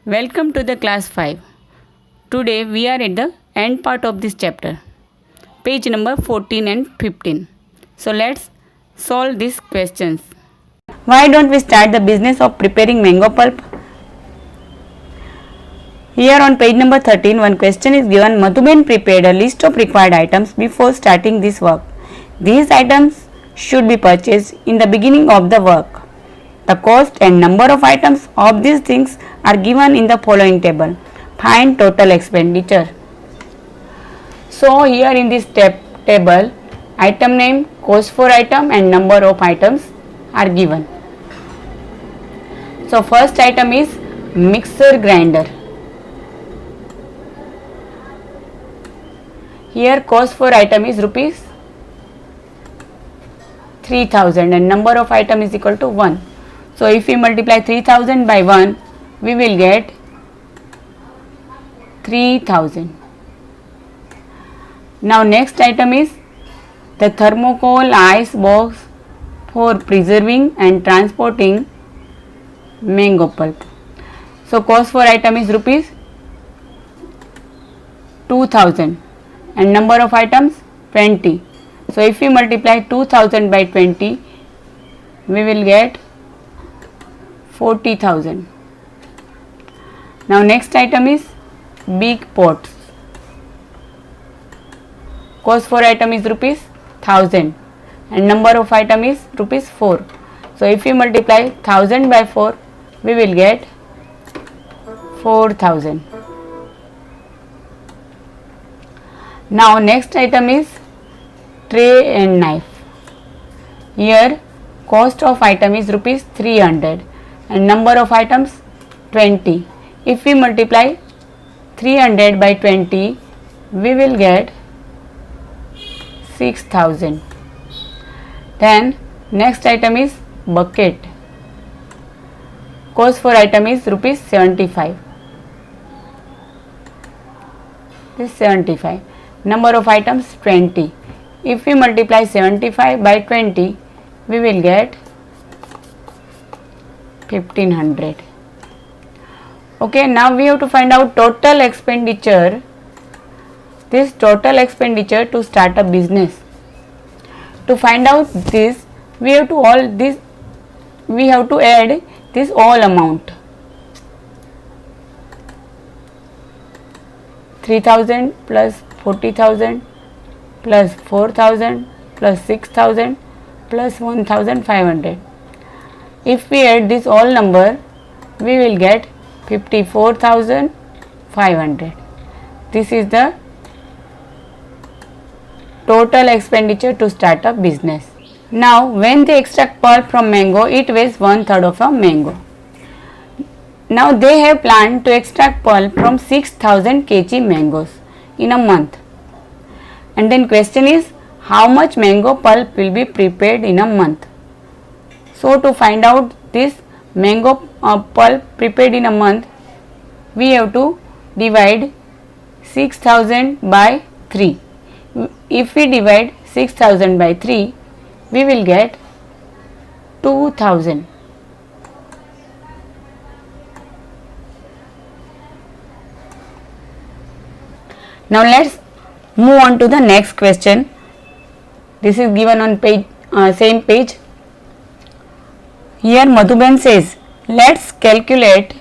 Welcome to the class 5. Today we are at the end part of this chapter, page number 14 and 15. So let's solve these questions. Why don't we start the business of preparing mango pulp? Here on page number 13, one question is given. Madhuben prepared a list of required items before starting this work. These items should be purchased in the beginning of the work. The cost and number of items of these things are given in the following table. Find total expenditure. So here in this table, item name, cost for item and number of items are given. So first item is mixer grinder. Here cost for item is rupees 3000 and number of item is equal to 1. So if we multiply 3000 by 1, we will get 3000. Now next item is the thermocol ice box for preserving and transporting mango pulp. So cost for item is rupees 2000 and number of items 20. So if we multiply 2000 by 20, we will get 40,000. Now next item is big pots. Cost for item is rupees 1000 and number of item is rupees 4. So if we multiply 1000 by 4, we will get 4000. Now next item is tray and knife. Here cost of item is rupees 300 and number of items 20. If we multiply 300 by 20, we will get 6000. Then next item is bucket. Cost for item is rupees 75. This 75. Number of items 20. If we multiply 75 by 20, we will get 1500. Okay, now we have to find out total expenditure. This total expenditure to start a business. To find out this, we have to add this all amount. 3000 plus 40,000 plus 4,000 plus 6,000 plus 1,500. If we add this all number, we will get 54,500. This is the total expenditure to start a business. Now when they extract pulp from mango, it weighs 1/3 of a mango. Now they have planned to extract pulp from 6000 kg mangoes in a month. And then question is, how much mango pulp will be prepared in a month? So to find out this mango pulp prepared in a month, we have to divide 6000 by 3. If we divide 6000 by 3, we will get 2000. Now let's move on to the next question. This is given on same page. Here Madhuben says, let's calculate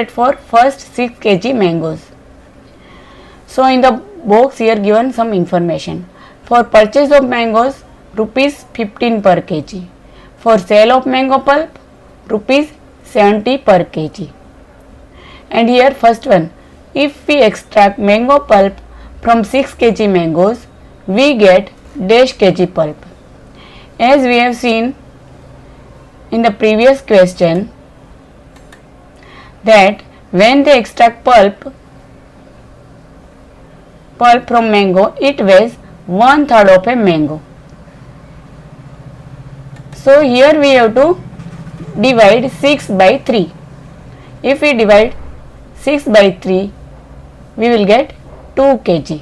for first 6 kg mangoes. So in the box here given some information. For purchase of mangoes, rupees 15 per kg. For sale of mango pulp, rupees 70 per kg. And here first one, if we extract mango pulp from 6 kg mangoes, we get dash kg pulp. As we have seen in the previous question, that when they extract pulp from mango, it weighs 1/3 of a mango. So here we have to divide 6 by 3. If we divide 6 by 3, we will get 2 kg.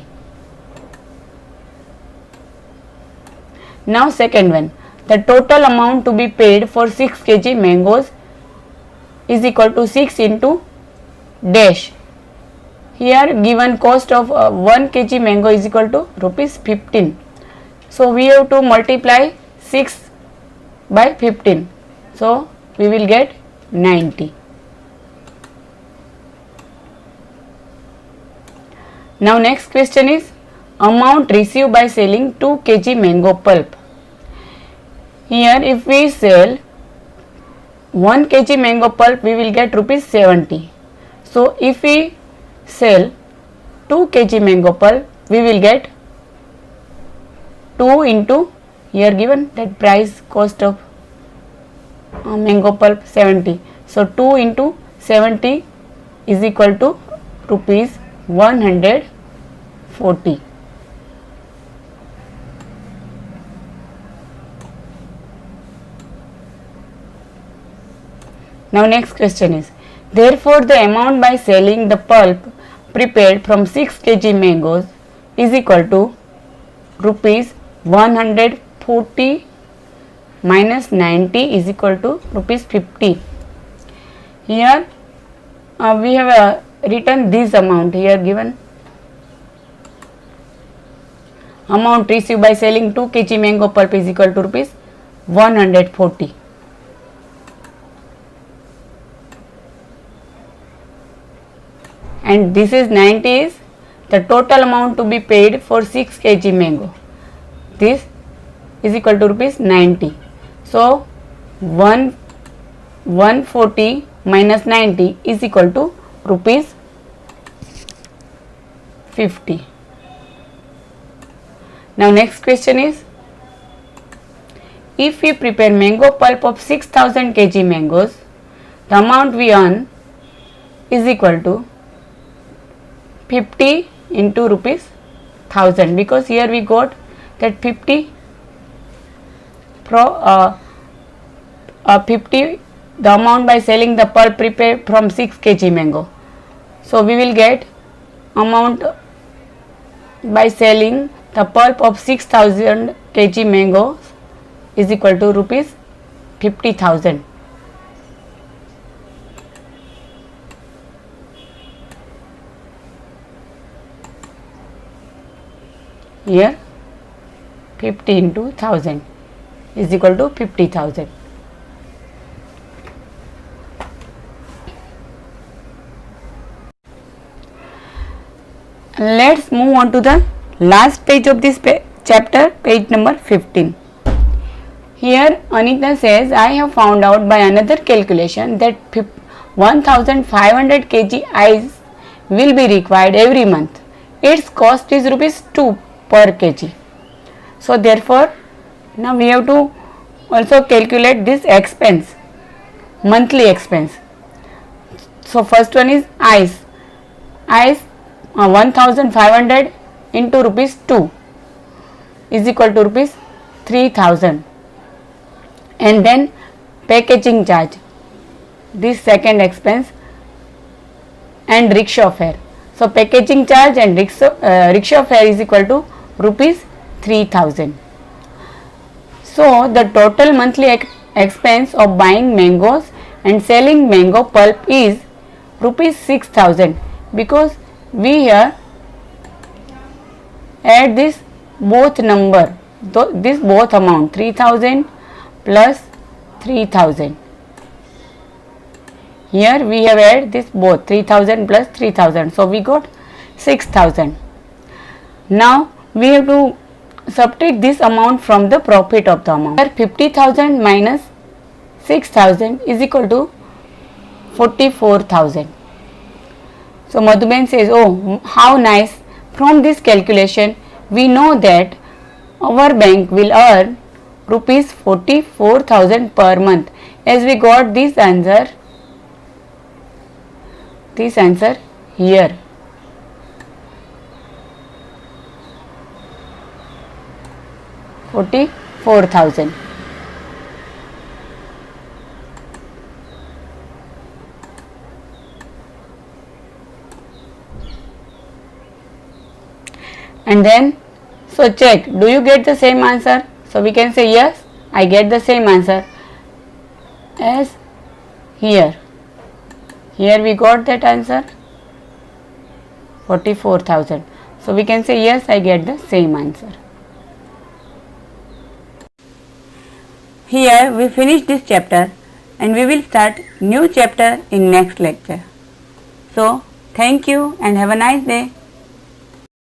Now second one, the total amount to be paid for 6 kg mangoes is equal to 6 into dash. Here given cost of 1 kg mango is equal to rupees 15. So we have to multiply 6 by 15. So we will get 90. Now next question is amount received by selling 2 kg mango pulp. Here if we sell 1 kg mango pulp we will get rupees 70. So if we sell 2 kg mango pulp we will get 2 into here given that price cost of mango pulp 70. So 2 into 70 is equal to rupees 140. Now next question is, therefore the amount by selling the pulp prepared from 6 kg mangoes is equal to rupees 140 minus 90 is equal to rupees 50. Here we have written this amount here given. Amount received by selling 2 kg mango pulp is equal to rupees 140. And this is 90 is the total amount to be paid for 6 kg mango. This is equal to rupees 90. So 140 minus 90 is equal to rupees 50. Now next question is, if we prepare mango pulp of 6000 kg mangoes, the amount we earn is equal to 50 into rupees 1000, because here we got that 50 the amount by selling the pulp prepared from 6 kg mango. So we will get amount by selling the pulp of 6000 kg mangoes is equal to rupees 50,000. Here 50 into 1000 is equal to 50,000. Let's move on to the last page of this chapter, page number 15. Here Anita says, I have found out by another calculation that 1500 kg ice will be required every month. Its cost is rupees 2 per kg. So therefore now we have to also calculate this expense, monthly expense. So first one is ice 1500 into rupees 2 is equal to rupees 3000, and then packaging charge, this second expense, and rickshaw fare. So packaging charge and rickshaw fare is equal to rupees 3000. So the total monthly expense of buying mangoes and selling mango pulp is rupees 6000, because we here add this both number, this both amount 3000 plus 3000. Here we have added this both 3000 plus 3000, so we got 6000. Now we have to subtract this amount from the profit of the amount. Here 50,000 minus 6000 is equal to 44,000. So Madhuben says, oh how nice, from this calculation we know that our bank will earn rupees 44,000 per month, as we got this answer here. $44,000. And then so check, do you get the same answer? So we can say yes, I get the same answer as here. Here we got that answer 44,000. So we can say yes, I get the same answer. Here we finish this chapter and we will start new chapter in next lecture. So thank you and have a nice day.